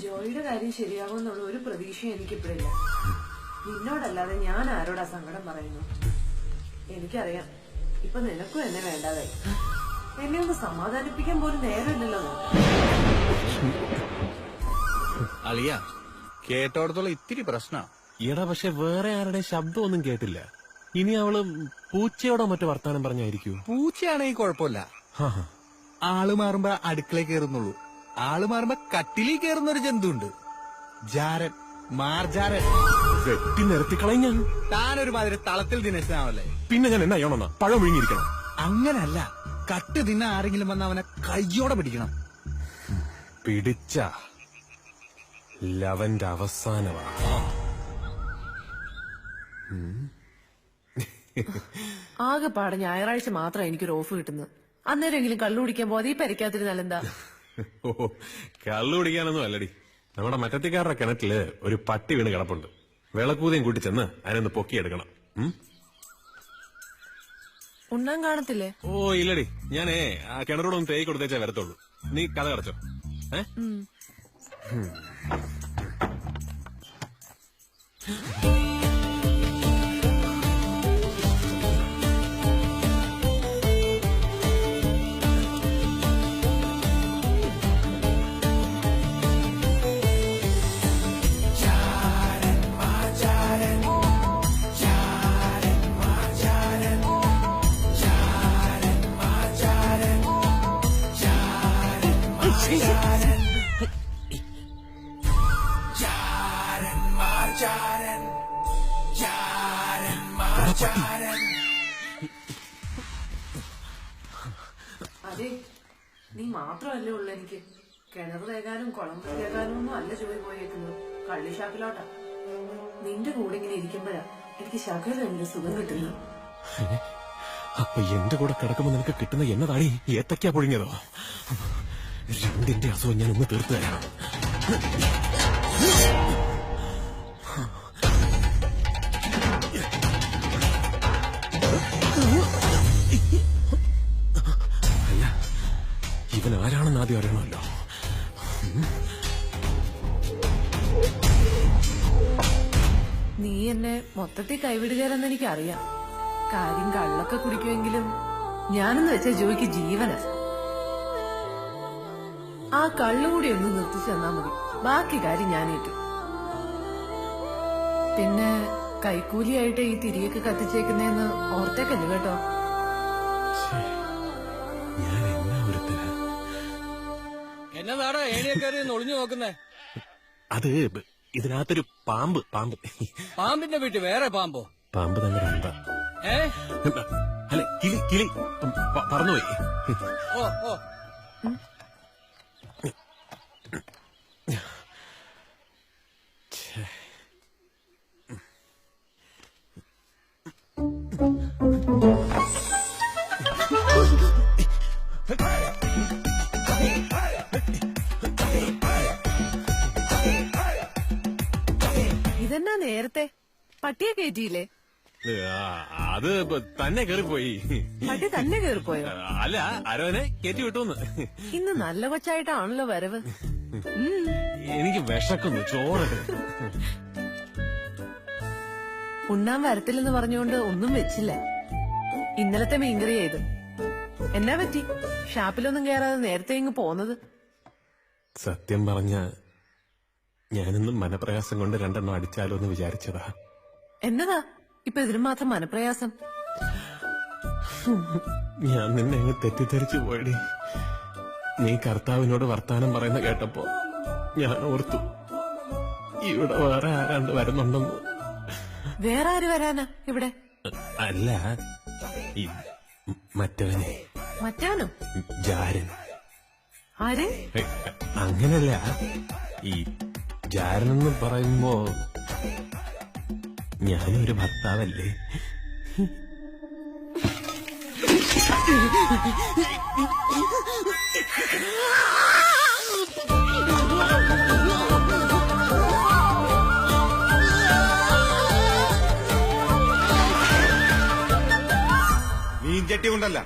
ജോയിയുടെ കാര്യം ശരിയാകുമെന്നുള്ള ഒരു പ്രതീക്ഷയും എനിക്കിപ്പോഴില്ല. നിന്നോടല്ലാതെ ഞാൻ ആരോടാ സങ്കടം പറയുന്നു? എനിക്കറിയാം, ഇപ്പൊ നിനക്കും എന്നെ വേണ്ടാതായി. എന്നെ ഒന്ന് സമാധാനിപ്പിക്കാൻ പോലും നേരമില്ലല്ലോ. അളിയ കേട്ടോടത്തോളം ഇത്തിരി പ്രശ്ന. എടാ, പക്ഷെ വേറെ ആരുടെ ശബ്ദമൊന്നും കേട്ടില്ല. ഇനി അവള് പൂച്ചയോടോ മറ്റു വർത്താനം പറഞ്ഞായിരിക്കൂ. പൂച്ചയാണെങ്കിൽ കുഴപ്പമില്ല. ആള് മാറുമ്പോ അടുക്കളയിൽ കയറുന്നുള്ളൂ. ആള് മാറുമ്പോ കട്ടിലിൽ കയറുന്ന ഒരു ജന്തു ഉണ്ട്, ജാരൻ, മാർജാരൻ. വെട്ടി നിരത്തിക്കളയും ഞാൻ. താനൊരുമാതിരി തളത്തിൽ ദിനേശനാവല്ലേ. പിന്നെ ഞാൻ എന്നാ ചെയ്യണമെന്നാ? പഴം വിഴുങ്ങിയിരിക്കണം. അങ്ങനല്ല, കട്ട് തിന്ന ആരെങ്കിലും വന്ന് അവനെ കയ്യോടെ പിടിക്കണം. പിടിച്ച ലവന്റെ അവസാനമാ. ആകെപ്പാടെ ഞായറാഴ്ച മാത്രം എനിക്കൊരു ഓഫ് കിട്ടുന്നത്. അന്നേരമെങ്കിലും കള്ളു കുടിക്കാൻ പോകാതെ ഈ പരിക്കാത്തിരുന്നാലെന്താ? ഓ, കള്ളു കുടിക്കാനൊന്നും അല്ലടി. നമ്മുടെ മറ്റത്തിക്കാരുടെ കിണറ്റില് ഒരു പട്ടി വീണ് കിടപ്പുണ്ട്. വിളക്കൂതയും കൂട്ടി ചെന്ന് അതിനൊന്ന് പൊക്കിയെടുക്കണം. ഉണ്ണാൻ കാണത്തില്ലേ? ഓ ഇല്ലടി, ഞാനേ ആ കിണറോടൊന്ന് തേയി കൊടുത്തേച്ചാ വരത്തുള്ളൂ. നീ കഥ കടച്ചോ. അതെ, നീ മാത്രമല്ലേ ഉള്ളു എനിക്ക്. കിണർ തേകാനും കുളം തേകാനും ഒന്നും അല്ല ജോലി പോയേക്കുന്നത്, കള്ളിഷാപ്പിലോട്ടാ. നിന്റെ കൂടെ ഇങ്ങനെ ഇരിക്കുമ്പോഴാ എനിക്ക് ശകലെങ്കിലും സുഖം കിട്ടുന്നു. അപ്പൊ എന്റെ കൂടെ കിടക്കുമ്പോ നിനക്ക് കിട്ടുന്ന എന്നതാടി? ഏത്തക്കാ പൊഴിഞ്ഞതോ? രണ്ടിന്റെ അസുഖം ഞാൻ ഒന്ന് തീർത്തു തരാം. അല്ല, ഇവൻ ആരാണെന്ന് ആദ്യം അറിയണമല്ലോ. നീ എന്നെ മൊത്തത്തിൽ കൈവിടുകയെന്ന് എനിക്കറിയാം. കാര്യം കള്ളൊക്കെ കുടിക്കുമെങ്കിലും ഞാനെന്ന് വെച്ചാ ജോയിക്ക് ജീവന. ആ കള്ളുകൂടി ഒന്ന് നിർത്തിച്ചു തന്നാ മതി, ബാക്കി കാര്യം ഞാനേറ്റു. പിന്നെ കൈക്കൂലിയായിട്ട് ഈ തിരിയൊക്കെ കത്തിച്ചേക്കുന്നേന്ന് ഓർത്തേക്കല്ലോ കേട്ടോ. ഞാൻ എന്നാ ഒരുത്തരാ? എന്നതാടാ ഏണിയക്കാരി ഒളിഞ്ഞു നോക്കുന്നേ? അത് ഇതിനകത്തൊരു പാമ്പ്. പാമ്പിന്റെ വീട്ടിൽ വേറെ പാമ്പോ? പാമ്പ് തന്നെ എന്താ? അല്ല, കിളി പറന്നുപോയി. ഓ ഓ, ഇതെന്നാ നേരത്തെ പട്ടിയെ കയറ്റിയില്ലേ? അത് തന്നെ കേറിപ്പോയി. പട്ടി തന്നെ കേറിപ്പോയോ? അല്ല, അരവനെ കയറ്റി വിട്ടൂന്ന്. ഇന്ന് നല്ല കൊച്ചായിട്ടാണല്ലോ വരവ്. എനിക്ക് വിശക്കുന്നു, ചോറ്. ഉണ്ണാൻ വരത്തില്ലെന്ന് പറഞ്ഞുകൊണ്ട് ഒന്നും വെച്ചില്ല. ഇന്നലത്തെ മീൻകറി ചെയ്ത്. എന്നാ പറ്റി ഷാപ്പിലൊന്നും കയറാതെ നേരത്തെ ഇങ്ങ് പോന്നത്? സത്യം പറഞ്ഞ ഞാനിന്നും മനപ്രയാസം കൊണ്ട് രണ്ടെണ്ണം അടിച്ചാലോ എന്ന് വിചാരിച്ചതാ. എന്നതാ ഇപ്പൊ ഇതിന് മാത്രം മനപ്രയാസം? ഞാൻ നിന്നെ അങ്ങ് തെറ്റിദ്ധരിച്ചു പോയടി. നീ കർത്താവിനോട് വർത്താനം പറയുന്ന കേട്ടപ്പോ ഞാൻ ഓർത്തു ഇവിടെ വേറെ ആരാണ്ട് വരുന്നുണ്ടെന്ന്. വേറെ ആര് വരാനാ ഇവിടെ? അല്ല, ഈ മറ്റവനെ. മറ്റാനോ? ജാരൻ. ആര്? അങ്ങനല്ല, ഈ ജാരനെന്ന് പറയുമ്പോ ഞാനൊരു ഭർത്താവല്ലേ?